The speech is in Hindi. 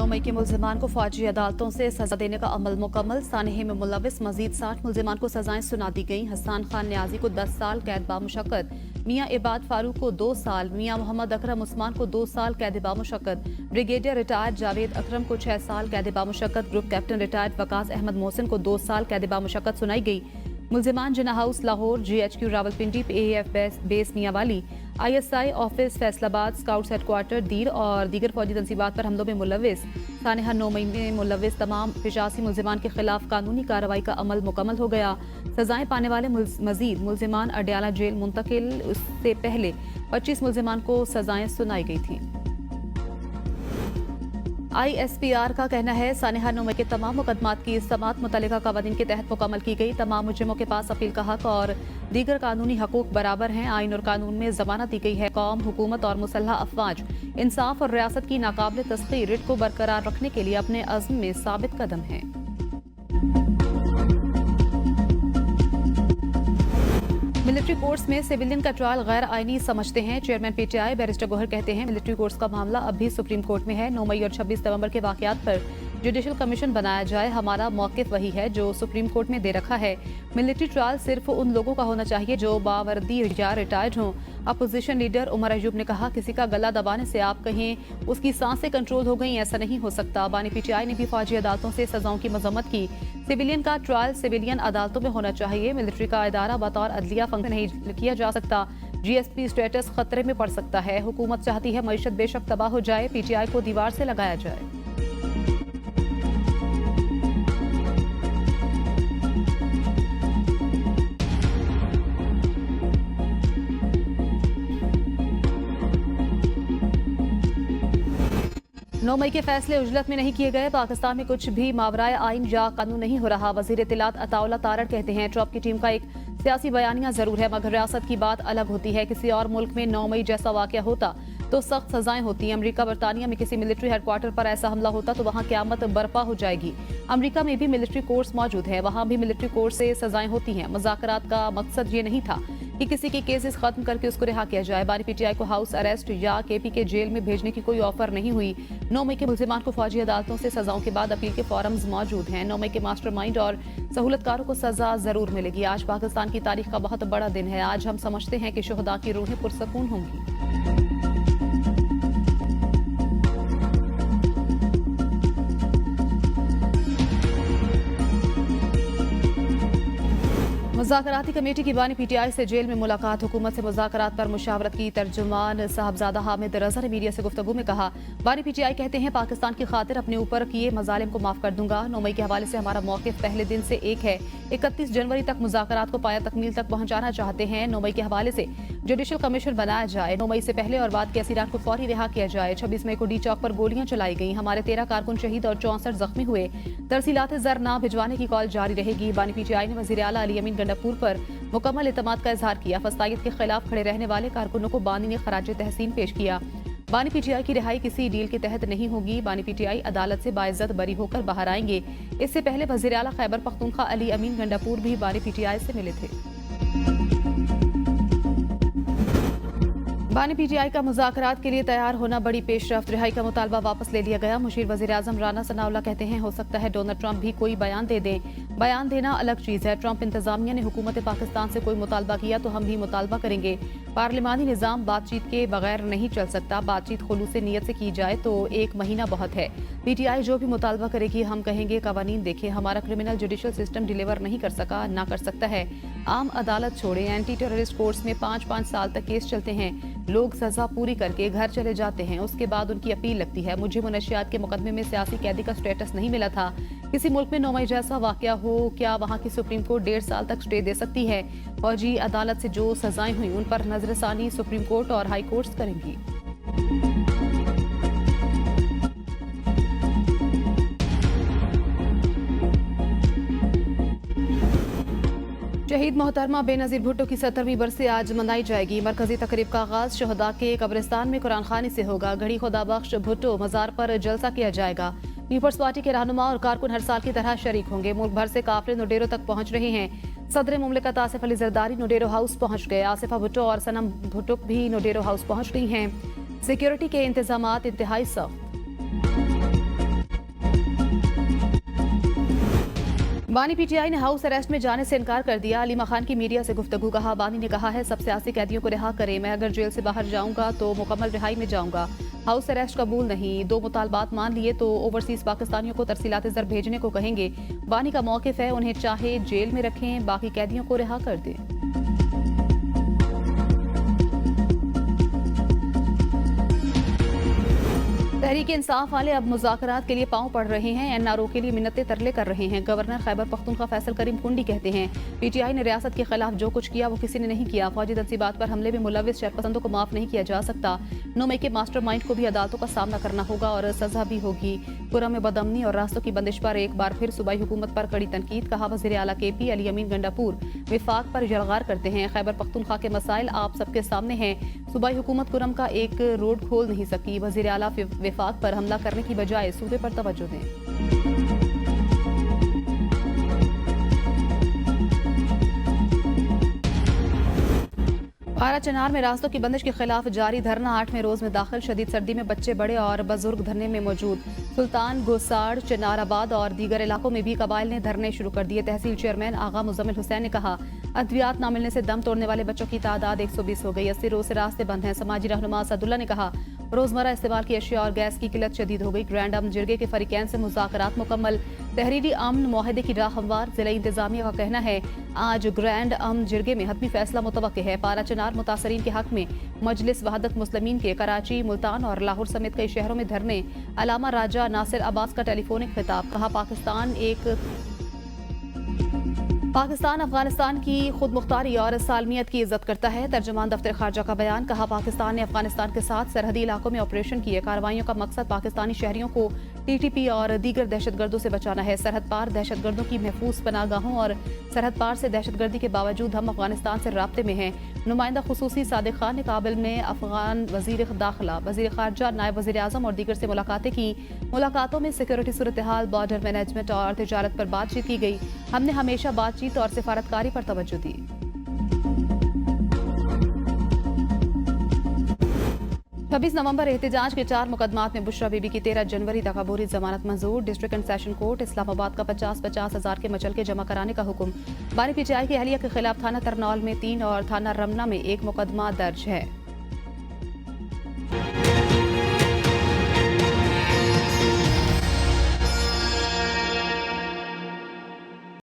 मई के मुल्जिमान को फौजी अदालतों से सजा देने का अमल मुकम्मल। सानहे में मुलविस मजीद 60 मुल्जिमान को सजाएं सुना दी गई। हसन खान न्याजी को 10 साल कैद बामुशक्कत, मियां इबाद फारूक को 2 साल, मियां मोहम्मद अकरम उस्मान को 2 साल कैद बामुशक्कत, ब्रिगेडियर रिटायर्ड जावेद अकरम को 6 साल कैद बामुशक्कत, group captain retired Waqas Ahmed Mohsin को 2 साल कैद बामुशक्कत सुनाई गई। मुल्जिमान Jinnah house Lahore, GHQ Rawalpindi, AAF base Mianwali, ISI office Faisalabad, scouts headquarter Dir और दीगर फौजी तंसीबात पर हमलों में मुलविस। सानहा 9 मई में मुलविस तमाम 85 मुल्जिमान के खिलाफ कानूनी कार्रवाई का अमल मुकम्मल हो गया। सजाएं पाने वाले मजीद मुल्जिमान अडयाला जेल मुंतकिल। उससे पहले 25 मुल्जिमान को सजाएं सुनाई गई थी। ISPR का कहना है सानहा 9 मई के तमाम मुकदमात की समात मुतल्लिका कवानीन के तहत मुकम्मल की गई। तमाम मुजरिमों के पास अपील का हक और दीगर कानूनी हकूक बराबर हैं। आइन और कानून में जमानत दी गई है। कौम, हुकूमत और मुसल्ह अफवाज इंसाफ और रियासत की नाकाबिल तस्खीर रिट को बरकरार रखने के लिए अपने अज़्म में साबित कदम हैं। मिलिट्री कोर्ट्स में सिविलियन का ट्रायल गैर आईनी समझते हैं। चेयरमैन PTI बैरिस्टर गोहर कहते हैं मिलिट्री कोर्ट्स का मामला अब भी सुप्रीम कोर्ट में है। 9 मई और 26 नवंबर के वाकयात पर जुडिशल कमीशन बनाया जाए। हमारा मौक़िफ़ वही है जो सुप्रीम कोर्ट में दे रखा है। मिलिट्री ट्रायल सिर्फ उन लोगों का होना चाहिए जो बावर्दी या रिटायर्ड हों। अपोजिशन लीडर उमर अयूब ने कहा किसी का गला दबाने से आप कहें उसकी सांसें कंट्रोल हो गई, ऐसा नहीं हो सकता। बानी PTI ने भी फौजी अदालतों से सजाओं की मजम्मत की। सिविलियन का ट्रायल सिविलियन अदालतों में होना चाहिए। मिलिट्री का इदारा बतौर अदलिया फंक्शन नहीं किया जा सकता। GSP स्टेटस खतरे में पड़ सकता है। हुकूमत चाहती है मईशत बेशक तबाह हो जाए, PTI को दीवार से लगाया जाए। नौ मई के फैसले उजलत में नहीं किए गए। पाकिस्तान में कुछ भी मावराए आइन या कानून नहीं हो रहा। वजीर इत्तलात अताउल्लाह तारड़ कहते हैं ट्रंप की टीम का एक सियासी बयानिया जरूर है मगर रियासत की बात अलग होती है। किसी और मुल्क में 9 मई जैसा वाकया होता तो सख्त सजाएं होती। अमेरिका बरतानिया में किसी मिलिट्री हेडक्वार्टर पर ऐसा हमला होता तो वहां क्यामत बर्पा हो जाएगी। अमेरिका में भी मिलिट्री कोर्ट्स मौजूद है, वहां भी मिलिट्री कोर्ट से सजाएं होती हैं। मुज़ाकरात का मकसद ये नहीं था कि किसी के केसेस खत्म करके उसको रिहा किया जाए। बानी PTI को हाउस अरेस्ट या KP के जेल में भेजने की कोई ऑफर नहीं हुई। 9 मई के मुल्जिमान को फौजी अदालतों से सजाओं के बाद अपील के फॉरम्स मौजूद हैं। 9 मई के मास्टरमाइंड और सहूलतकारों को सजा जरूर मिलेगी। आज पाकिस्तान की तारीख का बहुत बड़ा दिन है। आज हम समझते हैं कि शुहदा की रूहें पुरसकून होंगी। मुज़ाकराती कमेटी की बानी PTI से जेल में मुलाकात। हुकूमत से मुज़ाकरात पर मुशावरत की। तर्जुमान साहबजादा हामिद रज़ा ने मीडिया से गुफ्तगू में कहा बानी PTI कहते हैं पाकिस्तान की खातिर अपने ऊपर किए मजालिम को माफ कर दूंगा। 9 मई के हवाले से हमारा मौक़िफ़ पहले दिन से एक है। 31 जनवरी तक मुज़ाकरात को पाया तकमील तक पहुंचाना चाहते हैं। 9 मई के हवाले से जुडिशल कमीशन बनाया जाए। 9 मई से पहले और बाद के असीरान को फौरी रिहा किया जाए। 26 मई को डी चौक पर गोलियां चलाई गई। हमारे 13 कारकुन शहीद और 64 जख्मी हुए। तरसीलात ज़र ना भिजवाने की कॉल जारी रहेगी। बानी PTI ने वज़ीर आला अली अमीन गंडापुर पर मुकम्मल एतमाद का इजहार किया। फस्तायत के खिलाफ खड़े रहने वाले कारकुनों को बानी ने खराज तहसीन पेश किया। बानी PTI की रिहाई किसी डील के तहत नहीं होगी। बानी PTI अदालत से बाइज्जत बरी होकर बाहर आएंगे। इससे पहले वज़ीर आला खैबर पख्तूनख्वा अली अमीन गंडापुर भी बानी PTI से मिले थे। बानी PTI का मुज़ाकरात के लिए तैयार होना बड़ी पेशरफ्त। रिहाई का मुतालबा वापस ले लिया गया। मुशीर वज़ीर आज़म राना सनाउल्लाह कहते हैं हो सकता है डोनाल्ड ट्रंप भी कोई बयान दे दें। बयान देना अलग चीज़ है। ट्रंप इंतजामिया ने हुकूमत पाकिस्तान से कोई मुतालबा किया तो हम भी मुतालबा करेंगे। पार्लिमानी निज़ाम बातचीत के बगैर नहीं चल सकता। बातचीत खुलूस नीयत से की जाए तो 1 महीना बहुत है। PTI जो भी मुतालबा करेगी हम कहेंगे कवानीन देखें। हमारा क्रिमिनल जुडिशल सिस्टम डिलीवर नहीं कर सका, ना कर सकता है। आम अदालत छोड़े, एंटी टेररिस्ट कोर्ट्स में 5-5 साल तक केस चलते हैं। लोग सजा पूरी करके घर चले जाते हैं, उसके बाद उनकी अपील लगती है। मुझे मुनशियात के मुकदमे में सियासी कैदी का स्टेटस नहीं मिला था। किसी मुल्क में 9 मई जैसा वाकया हो, क्या वहाँ की सुप्रीम कोर्ट 1.5 साल तक स्टे दे सकती है? फौजी अदालत से जो सजाएं हुई उन पर नजरसानी सुप्रीम कोर्ट और हाई कोर्ट्स करेंगी। शहीद मोहतरमा बेनज़ीर भुट्टो की 70वीं बरसी आज मनाई जाएगी। मरकजी तकरीब का आगाज शहदा के कब्रिस्तान में कुरान खानी से होगा। घड़ी खुदा बख्श भुट्टो मज़ार पर जलसा किया जाएगा। पीपल्स पार्टी के रहनुमा और कारकुन हर साल की तरह शरीक होंगे। मुल्क भर से काफिले नुडेरो तक पहुंच रहे हैं। सदर मुमलिकत आसिफ अली जरदारी नुडेरो हाउस पहुंच गए। आसिफा भुट्टो और सनम भुट्टो भी नुडेरो हाउस पहुंच गई हैं। सिक्योरिटी के इंतजामात इंतहाई सख्त। बानी पीटीआई ने हाउस अरेस्ट में जाने से इनकार कर दिया। अलीमा खान की मीडिया से गुफ्तगू। कहा, बानी ने कहा है सब सियासी कैदियों को रिहा करें, मैं अगर जेल से बाहर जाऊंगा तो मुकम्मल रिहाई में जाऊंगा। हाउस अरेस्ट कबूल नहीं, 2 मुतालबात मान लिए तो ओवरसीज पाकिस्तानियों को तरसीलात ज़र भेजने को कहेंगे। बानी का मौक़िफ़ है उन्हें चाहे जेल में रखें, बाकी कैदियों को रिहा कर दें। तहरीक इंसाफ वाले अब मुज़ाकरात के लिए पांव पड़ रहे हैं। एनआरओ के लिए मिन्नतें तरले कर रहे हैं। गवर्नर खैबर पख्तूनख्वा फैसल करीम कुंडी कहते हैं, पीटीआई ने रियासत के खिलाफ जो कुछ किया वो किसी ने नहीं किया। फौजी तंसीबात पर हमले में मुलविस शरपसंदों को माफ नहीं किया जा सकता। नोमे के मास्टरमाइंड को भी अदालतों का सामना करना होगा और सजा भी होगी। पुरम में बदअमनी और रास्तों की बंदिश पर एक बार फिर सूबाई हुकूमत पर कड़ी तनकीद। कहा, वज़ीर आला केपी अली अमीन गंडापुर विफाक पर यलगार करते हैं। खैबर पख्तूनख्वा के मसाइल आप सबके सामने हैं। सूबाई हुकूमत कुरम का एक रोड खोल नहीं सकी। वज़ीर आला विफाक पर हमला करने की बजाय सूबे पर तवज्जो दें। पारा चनार में रास्तों की बंदिश के खिलाफ जारी धरना 8वें रोज में दाखिल। शदीद सर्दी में बच्चे बड़े और बुजुर्ग धरने में मौजूद। सुल्तान गोसाड़, चनाराबाद और दीगर इलाकों में भी कबाइल ने धरने शुरू कर दिए। तहसील चेयरमैन आगा मुजम्मिल हुसैन ने कहा, अद्वियात न मिलने से दम तोड़ने वाले बच्चों की तादाद 120 हो गई। 80 रोज से रास्ते बंद हैं। समाजी रहनुमा सदुल्ला ने कहा, रोजमर्रा इस्तेमाल की अशिया और गैस की किल्लत शदीद हो गई। ग्रैंड अमन जिरगे के फरीकैन से मुज़ाकरात मुकम्मल। तहरीरी अमन मुआहदे की राह हमवार। जिला इंतजामिया का कहना है आज ग्रैंड अमन जिरगे में हतमी फैसला मुतवक्के है। पारा चनार मुतासरीन के हक में मजलिस वहदत मुस्लिमीन के कराची, मुल्तान और लाहौर समेत कई शहरों में धरने। अलामा राजा नासिर अब्बास का टेलीफोनिक खिताब। कहा, पाकिस्तान अफगानिस्तान की खुद मुख्तारी और सालमियत की इज्जत करता है। तर्जुमान दफ्तर खारजा का बयान। कहा, पाकिस्तान ने अफगानिस्तान के साथ सरहदी इलाकों में ऑपरेशन किए। कार्रवाइयों का मकसद पाकिस्तानी शहरियों को टीटीपी और दीगर दहशतगर्दों से बचाना है। सरहद पार दहशतगर्दों की महफूज पनाहगाहों और सरहद पार से दहशतगर्दी के बावजूद हम अफगानिस्तान से राब्ते में हैं। नुमाइंदा खुसूसी सादिक खान ने काबिल में अफगान वजीर दाखिला, वजीर खारजा, नायब वजीर आजम और दीगर से मुलाकातें की। मुलाकातों में सिक्योरिटी सूरत हाल, बॉर्डर मैनेजमेंट और तिजारत पर बातचीत की गई। हमने हमेशा बातचीत और सिफारतकारी पर तवज्जो दी। 26 नवंबर एहतजाज के 4 मुकदमात में बुशरा बीबी की 13 जनवरी तक अबूरी जमानत मंजूर। District and session court Islamabad का 50-50 हजार के मचल के जमा कराने का हुक्म। बानी पीटीआई की अहलिया के खिलाफ थाना तरनौल में 3 और थाना रमना में 1 मुकदमा दर्ज है।